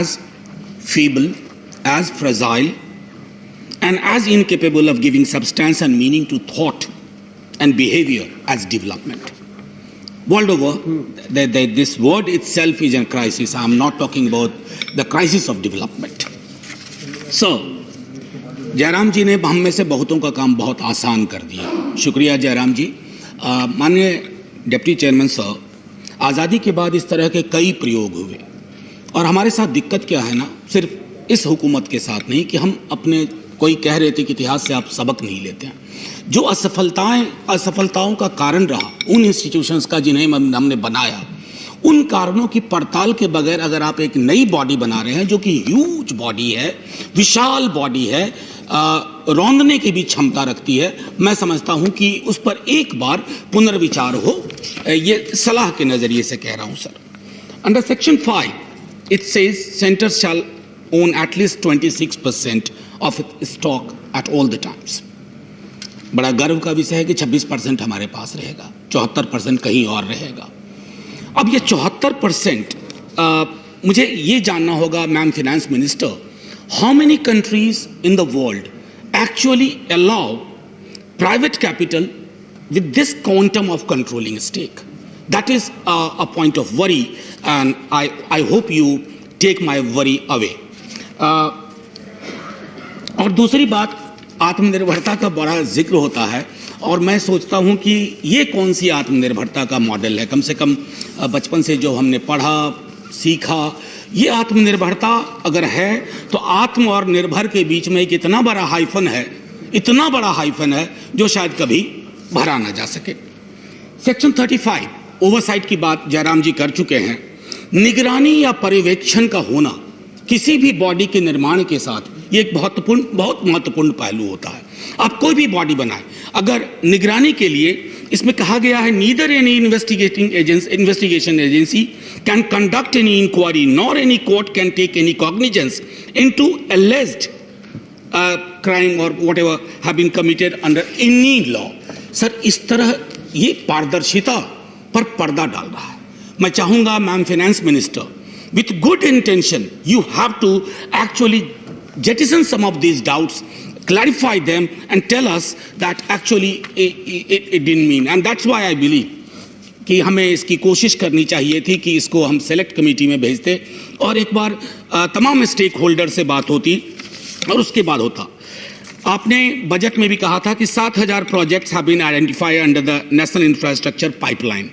as feeble, as fragile, and as incapable of giving substance and meaning to thought and behavior as development. World over, this word itself is a crisis. I am not talking about the crisis of development. So, Jairam जी ने हम में से बहुतों का काम बहुत आसान कर दिया. शुक्रिया जयराम जी. माननीय डिप्टी चेयरमैन सर, आज़ादी के बाद इस तरह के कई प्रयोग हुए और हमारे साथ दिक्कत क्या है ना, सिर्फ इस हुकूमत के साथ नहीं कि हम अपने कोई कह रहे थे कि इतिहास से आप सबक नहीं लेते हैं. जो असफलताओं का कारण रहा उन इंस्टीट्यूशंस का जिन्हें हमने बनाया, उन कारणों की पड़ताल के बगैर अगर आप एक नई बॉडी बना रहे हैं जो कि ह्यूज बॉडी है, विशाल बॉडी है, रौंदने की भी क्षमता रखती है, मैं समझता हूं कि उस पर एक बार पुनर्विचार हो. ये सलाह के नज़रिए से कह रहा हूं sir. Under section 5 it says centres shall own at least 26% of its stock at all the times. बड़ा गर्व का विषय है कि 26% हमारे पास रहेगा, 74% कहीं और रहेगा. अब ये 74% मुझे ये जानना होगा ma'am finance minister, how many countries in the world actually allow private capital with this quantum of controlling stake? That is a point of worry, and I hope you take my worry away. और दूसरी बात, आत्मनिर्भरता का बड़ा जिक्र होता है और मैं सोचता हूं कि ये कौन सी आत्मनिर्भरता का मॉडल है. कम से कम बचपन से जो हमने पढ़ा सीखा, ये आत्मनिर्भरता अगर है तो आत्म और निर्भर के बीच में एक इतना बड़ा हाइफन है, इतना बड़ा हाइफन है जो शायद कभी भरा ना जा सके. सेक्शन 35 ओवरसाइट की बात जयराम जी कर चुके हैं. निगरानी या पर्यवेक्षण का होना किसी भी बॉडी के निर्माण के साथ ये एक बहुत महत्वपूर्ण पहलू होता है. आप कोई भी बॉडी बनाएं, अगर निगरानी के लिए इसमें कहा गया है neither any investigation agency can conduct any inquiry nor any court can take any cognizance into alleged crime और whatever have been committed under any law. Sir, इस तरह ये पारदर्शिता पर पर्दा डाल रहा है. मैं चाहूंगा ma'am finance minister, with good intention, you have to actually jettison some of these doubts, clarify them and tell us that actually it didn't mean. And that's why I believe कि हमें इसकी कोशिश करनी चाहिए थी कि इसको हम सेलेक्ट कमेटी में भेजते और एक बार तमाम स्टेक होल्डर से बात होती और उसके बाद होता. आपने बजट में भी कहा था कि 7,000 projects have been identified under the national infrastructure pipeline.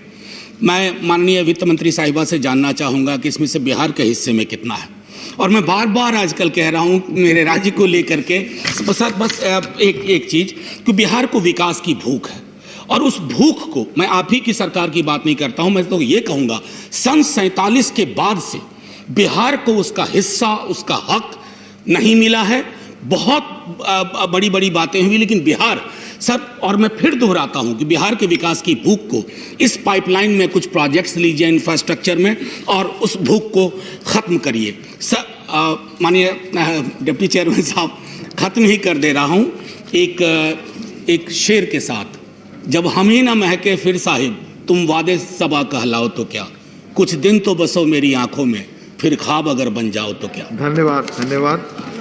मैं माननीय वित्त मंत्री साहिबा से जानना चाहूँगा कि इसमें से बिहार के हिस्से में कितना है. और मैं बार बार आजकल कह रहा हूँ मेरे राज्य को लेकर के बस एक चीज़ कि बिहार को विकास की भूख है और उस भूख को, मैं आप ही की सरकार की बात नहीं करता हूँ, मैं तो ये कहूँगा सन 47 के बाद से बिहार को उसका हिस्सा, उसका हक नहीं मिला है. बहुत बड़ी बड़ी बातें हुई लेकिन बिहार सर, और मैं फिर दोहराता हूं कि बिहार के विकास की भूख को इस पाइपलाइन में कुछ प्रोजेक्ट्स लीजिए इंफ्रास्ट्रक्चर में और उस भूख को ख़त्म करिए. सर, माननीय डिप्टी चेयरमैन साहब, ख़त्म ही कर दे रहा हूं एक शेर के साथ. जब हम ही ना महके फिर साहिब तुम वादे सबा कहलाओ तो क्या, कुछ दिन तो बसो मेरी आंखों में, फिर ख्वाब अगर बन जाओ तो क्या. धन्यवाद.